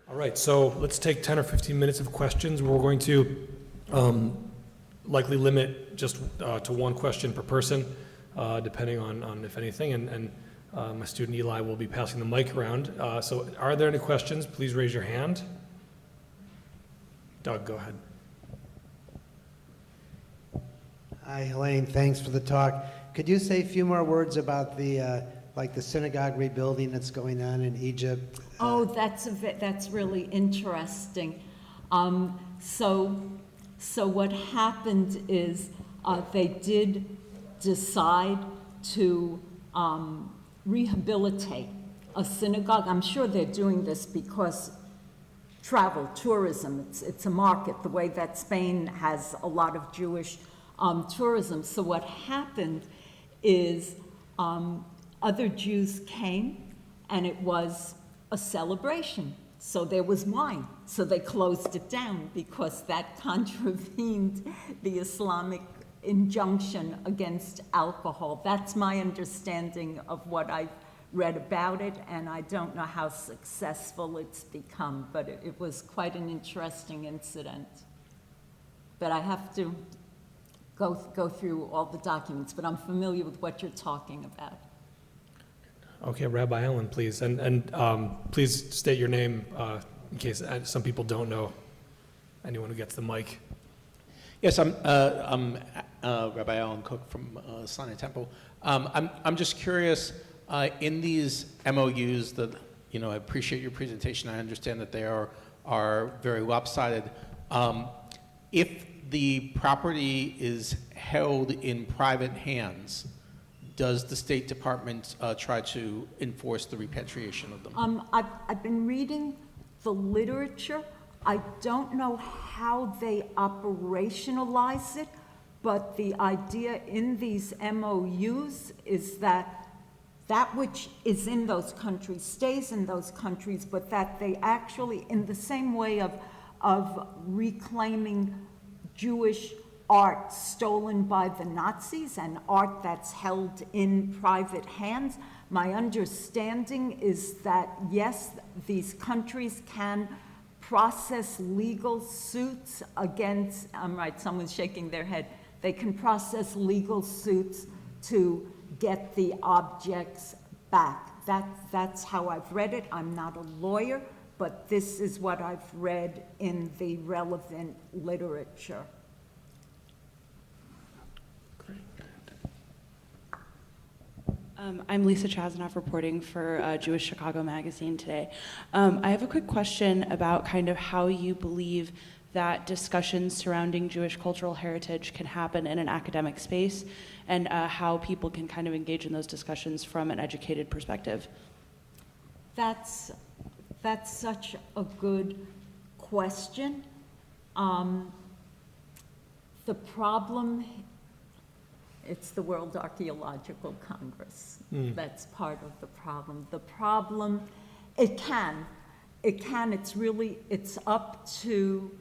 All right, so let's take 10 or 15 minutes of questions. We're going to likely limit just to one question per person, depending on if anything, and my student Eli will be passing the mic around. So are there any questions? Please raise your hand. Doug, go ahead. Hi, Helaine, thanks for the talk. Could you say a few more words about the the synagogue rebuilding that's going on in Egypt? Oh, that's really interesting. So what happened is they did decide to rehabilitate a synagogue. I'm sure they're doing this because travel, tourism, it's a market, the way that Spain has a lot of Jewish tourism. So what happened is other Jews came, and it was a celebration. So there was wine. So they closed it down because that contravened the Islamic injunction against alcohol. That's my understanding of what I've read about it, and I don't know how successful it's become, but it was quite an interesting incident. But I have to go through all the documents, but I'm familiar with what you're talking about. Okay, Rabbi Allen, please, and please state your name in case some people don't know anyone who gets the mic. Yes, I'm Rabbi Alan Cook from Sinai Temple. I'm just curious, in these MOUs that, I appreciate your presentation. I understand that they are very lopsided. If the property is held in private hands, does the State Department try to enforce the repatriation of them? I've been reading the literature. I don't know how they operationalize it, but the idea in these MOUs is that which is in those countries stays in those countries, but that they actually, in the same way of reclaiming Jewish art stolen by the Nazis and art that's held in private hands, my understanding is that, yes, these countries can process legal suits against, I'm right, someone's shaking their head, they can process legal suits to get the objects back. That's how I've read it. I'm not a lawyer, but this is what I've read in the relevant literature. I'm Lisa Chasanoff reporting for Jewish Chicago Magazine today. I have a quick question about kind of how you believe that discussions surrounding Jewish cultural heritage can happen in an academic space, and how people can kind of engage in those discussions from an educated perspective. That's such a good question. The problem, it's the World Archaeological Congress. That's part of the problem. The problem, it's up to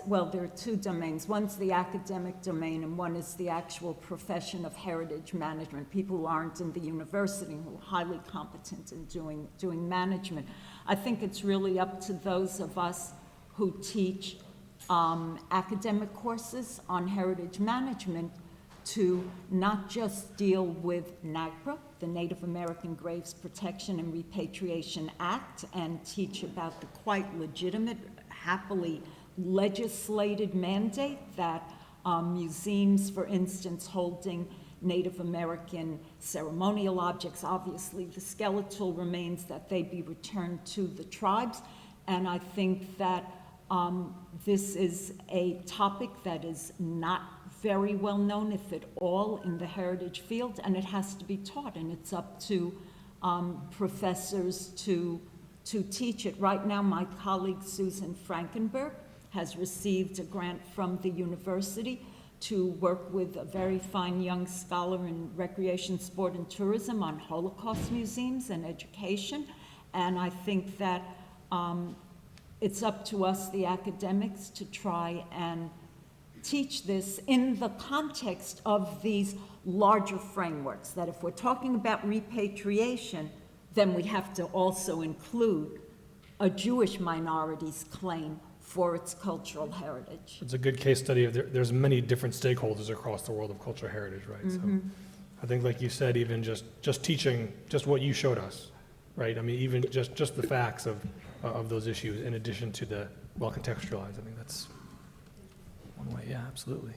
well, there are two domains. One's the academic domain, and one is the actual profession of heritage management, people who aren't in the university, who are highly competent in doing management. I think it's really up to those of us who teach academic courses on heritage management to not just deal with NAGPRA, the Native American Graves Protection and Repatriation Act, and teach about the quite legitimate, happily legislated mandate that museums, for instance, holding Native American ceremonial objects, obviously the skeletal remains, that they be returned to the tribes. And I think that this is a topic that is not very well known, if at all, in the heritage field, and it has to be taught, and it's up to professors to teach it. Right now, my colleague Susan Frankenberg has received a grant from the university to work with a very fine young scholar in recreation, sport, and tourism on Holocaust museums and education. And I think that it's up to us, the academics, to try and teach this in the context of these larger frameworks, that if we're talking about repatriation, then we have to also include a Jewish minority's claim for its cultural heritage. It's a good case study of there's many different stakeholders across the world of cultural heritage, right? So I think, like you said, even just teaching, just what you showed us, right? I mean, even just the facts of those issues, in addition to the well contextualized. I think that's one way. Yeah, absolutely.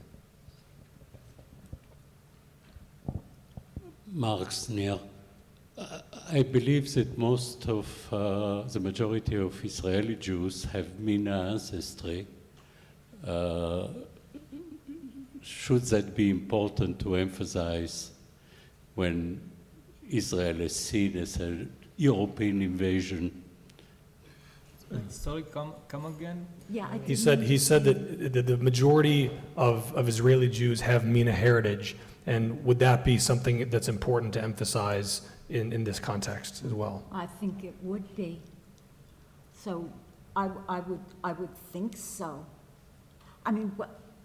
Mark Sneer. I believe that most of the majority of Israeli Jews have Mina ancestry. Should that be important to emphasize when Israel is seen as a European invasion? Sorry, come again? Yeah, I He said that the majority of Israeli Jews have Mina heritage, and would that be something that's important to emphasize in this context as well? I think it would be. So I would think so. I mean,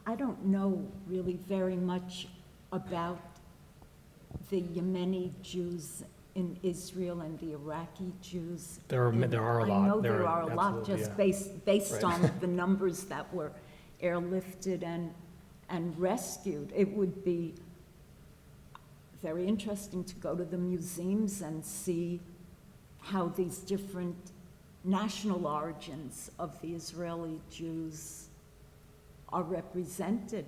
I don't know really very much about the Yemeni Jews in Israel and the Iraqi Jews. There are a lot. I know there are a lot, absolutely, just yeah. based Right. on the numbers that were airlifted and rescued. It would be very interesting to go to the museums and see how these different national origins of the Israeli Jews are represented.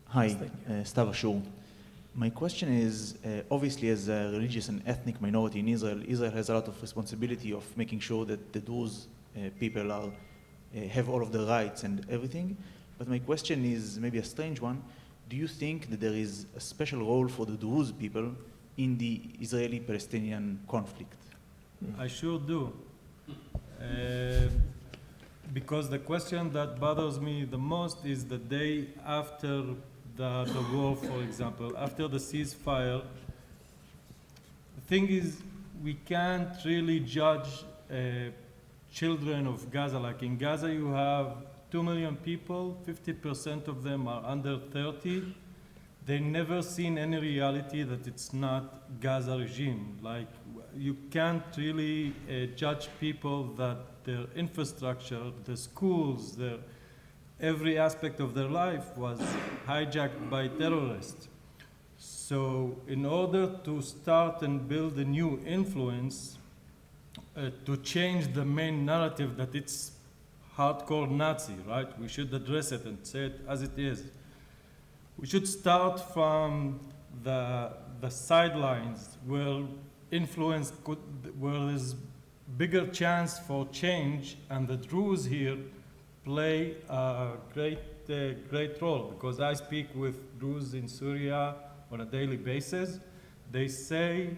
Hi, Stav Ashur. My question is, obviously as a religious and ethnic minority in Israel, Israel has a lot of responsibility of making sure that the Druze people are, have all of the rights and everything. But my question is maybe a strange one. Do you think that there is a special role for the Druze people in the Israeli-Palestinian conflict? I sure do. Because the question that bothers me the most is the day after the war, for example, after the ceasefire. The thing is, we can't really judge children of Gaza. Like in Gaza, you have 2 million people, 50% of them are under 30. They never seen any reality that it's not Gaza regime. Like, you can't really judge people that their infrastructure, the schools, every aspect of their life was hijacked by terrorists. So in order to start and build a new influence, to change the main narrative that it's hardcore Nazi, right? We should address it and say it as it is. We should start from the sidelines where influence where there's bigger chance for change, and the Druze here play a great role, because I speak with Druze in Syria on a daily basis. They say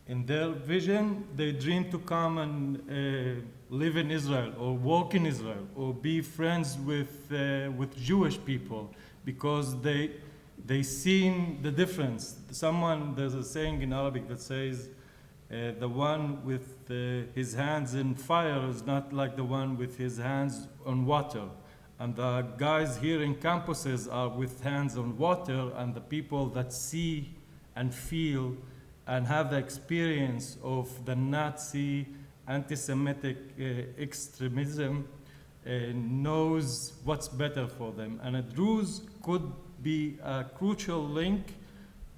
in their vision, they dream to come and live in Israel or work in Israel or be friends with Jewish people, because they seen the difference. There's a saying in Arabic that says, the one with his hands in fire is not like the one with his hands on water. And the guys here in campuses are with hands on water, and the people that see and feel and have the experience of the Nazi anti-Semitic extremism knows what's better for them. And a Druze could be a crucial link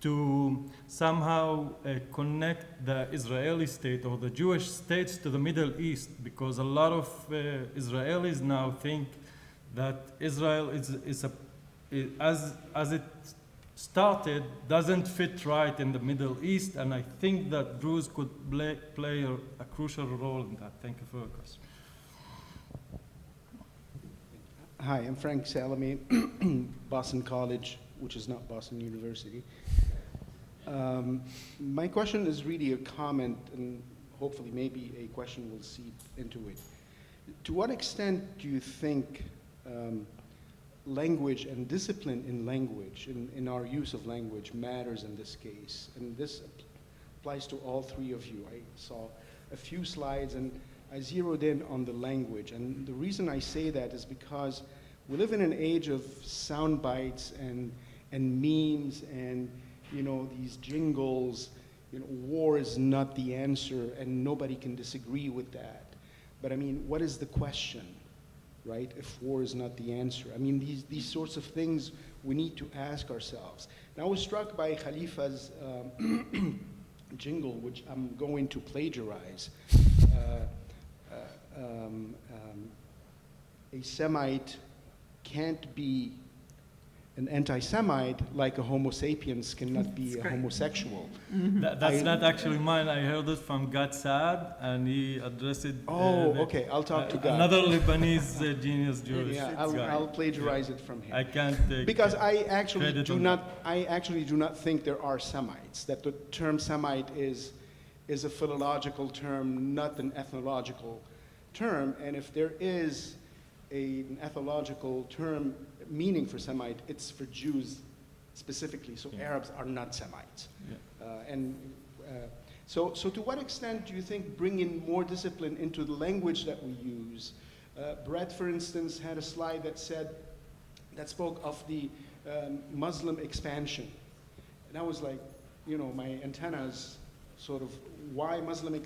to somehow connect the Israeli state or the Jewish states to the Middle East, because a lot of Israelis now think that Israel as it started doesn't fit right in the Middle East, and I think that Druze could play a crucial role in that. Thank you for your question. Hi, I'm Frank Salame, Boston College, which is not Boston University. My question is really a comment, and hopefully maybe a question will seep into it. To what extent do you think language and discipline in language, in our use of language, matters in this case? And this applies to all three of you. I saw a few slides and I zeroed in on the language. And the reason I say that is because we live in an age of sound bites and memes and, you know, these jingles, war is not the answer, and nobody can disagree with that. But I mean, what is the question, right? If war is not the answer, I mean, these sorts of things we need to ask ourselves. And I was struck by Khalifa's jingle, which I'm going to plagiarize. A Semite can't be an anti-Semite like a Homo sapiens cannot be a homosexual. That's not actually mine. I heard it from Gad Saad, and he addressed it. Okay, I'll talk to Gad. Another Lebanese genius Jewish Yeah, guy. I'll plagiarize it from him. I can't take Because I actually credit do on not. I actually do not think there are Semites. That the term Semite is a philological term, not an ethnological term. And if there is an ethnological term meaning for Semite, it's for Jews specifically. So Arabs are not Semites. So to what extent do you think bringing more discipline into the language that we use? Brett, for instance, had a slide that spoke of the Muslim expansion. And I was like, my antennas sort of, why Muslim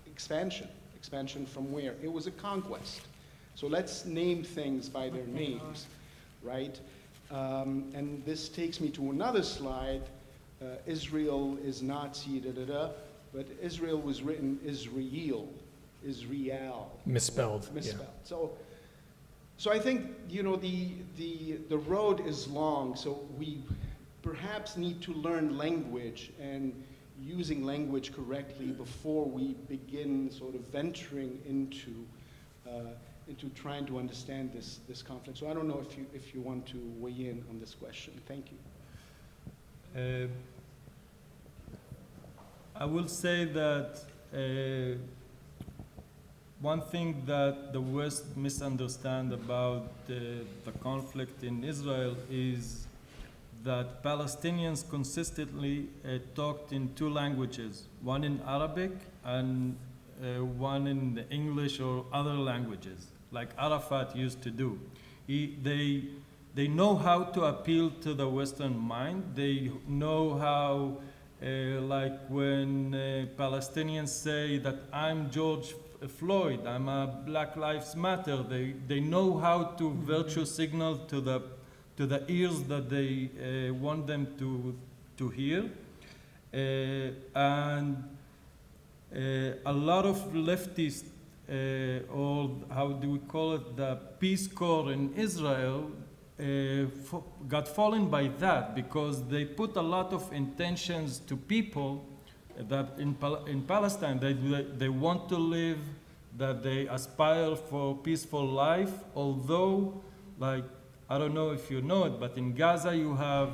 expansion? Expansion from where? It was a conquest. So let's name things by their names, right? And this takes me to another slide. Israel is Nazi, but Israel was written Israel. Misspelled. Yeah. So I think, the road is long, so we perhaps need to learn language and using language correctly before we begin sort of venturing into trying to understand this conflict. So I don't know if you want to weigh in on this question. Thank you. I will say that one thing that the West misunderstands about the conflict in Israel is that Palestinians consistently talked in two languages, one in Arabic and one in English or other languages, like Arafat used to do. They know how to appeal to the Western mind. They know how, like when Palestinians say that I'm George Floyd, I'm a Black Lives Matter, they know how to virtue signal to the ears that they want them to hear. And a lot of leftists, or how do we call it, the Peace Corps in Israel, got fallen by that because they put a lot of intentions to people that in Palestine they want to live, that they aspire for peaceful life, although, like, I don't know if you know it, but in Gaza you have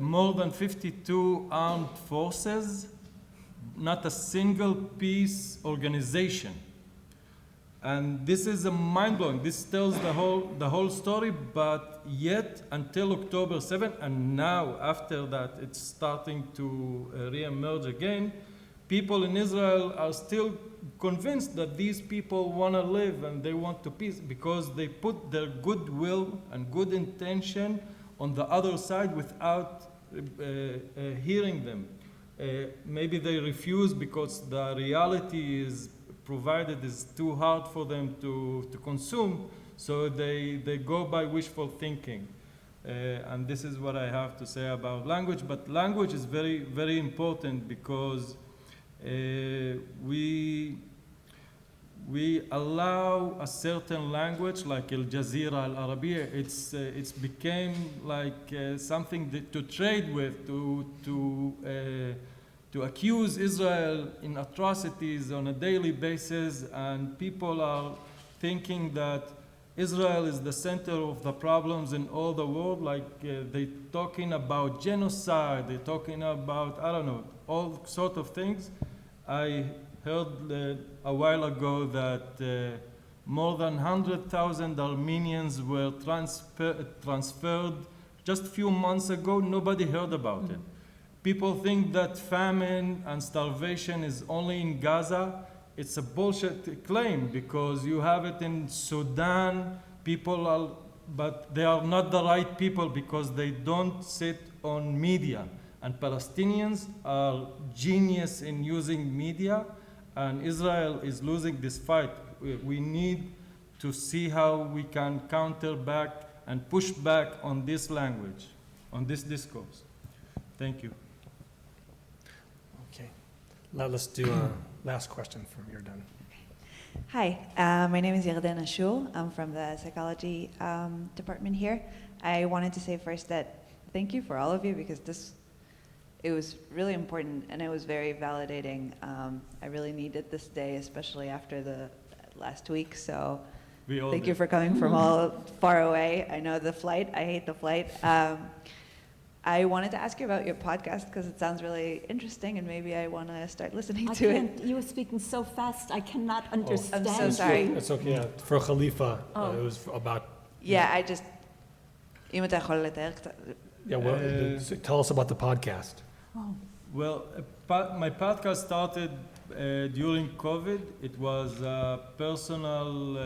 more than 52 armed forces, not a single peace organization. And this is a mind-blowing. This tells the whole story, but yet until October 7th, and now after that it's starting to re-emerge again, people in Israel are still convinced that these people want to live and they want to peace because they put their goodwill and good intention on the other side without hearing them. Maybe they refuse because the reality is provided is too hard for them to consume, so they go by wishful thinking. And this is what I have to say about language. But language is very, very important because we allow a certain language like Al Jazeera, Al Arabiya. It's became like something to trade with, to accuse Israel in atrocities on a daily basis, and people are thinking that Israel is the center of the problems in all the world, like they're talking about genocide, they're talking about, I don't know, all sort of things. I heard a while ago that more than 100,000 Armenians were transferred just a few months ago. Nobody heard about it. People think that famine and starvation is only in Gaza. It's a bullshit claim because you have it in Sudan. But they are not the right people because they don't sit on media. And Palestinians are genius in using media, and Israel is losing this fight. We need to see how we can counter back and push back on this language, on this discourse. Thank you. Okay. Now let's do a last question from you're done. Hi, my name is Yarden Ashur. I'm from the psychology department here. I wanted to say first that thank you for all of you because it was really important and it was very validating. I really needed this day, especially after the last week. So thank you for coming from all far away. I know the flight. I hate the flight. I wanted to ask you about your podcast because it sounds really interesting and maybe I want to start listening to it. You were speaking so fast, I cannot understand. I'm so sorry. It's okay. Yeah. For Khalifa, it was about. Yeah, I just... אם אתה יכול לתאר קצת... Yeah, well, tell us about the podcast. Well, my podcast started during COVID. It was a personal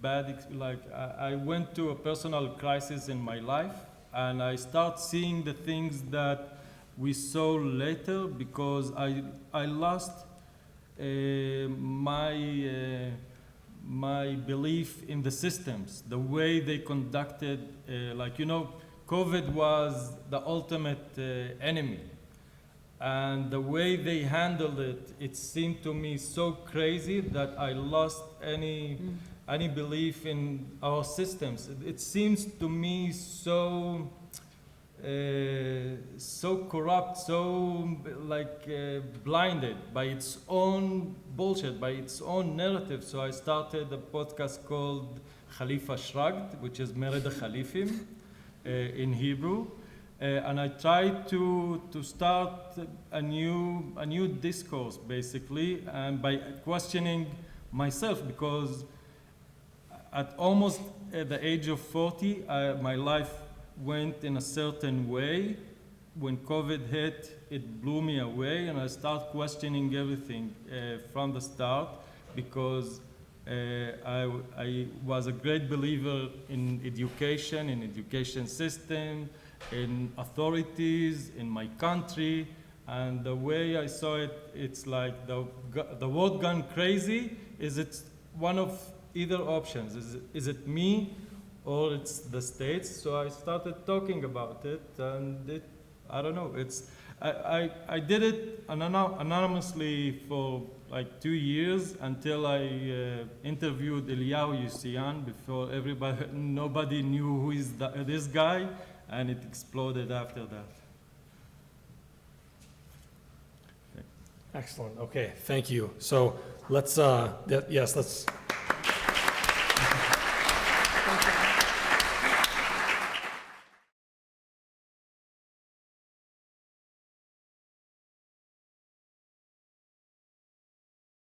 I went to a personal crisis in my life, and I start seeing the things that we saw later because I lost my belief in the systems, the way they conducted, COVID was the ultimate enemy. And the way they handled it, it seemed to me so crazy that I lost any belief in our systems. It seems to me so corrupt, so blinded by its own bullshit, by its own narrative. So I started a podcast called Khalifa Shrugged, which is Mered Khalifim in Hebrew. And I tried to start a new discourse, basically, and by questioning myself, because at almost the age of 40, my life went in a certain way. When COVID hit, it blew me away, and I started questioning everything from the start, because I was a great believer in education system, in authorities, in my country, and the way I saw it, it's like the world gone crazy. Is it one of either options? Is it me or it's the states? So I started talking about it, and I don't know. I did it anonymously for like 2 years until I interviewed Eliyahu Yusian before nobody knew who is this guy. And it exploded after that. Excellent. Okay, thank you. So let's, let's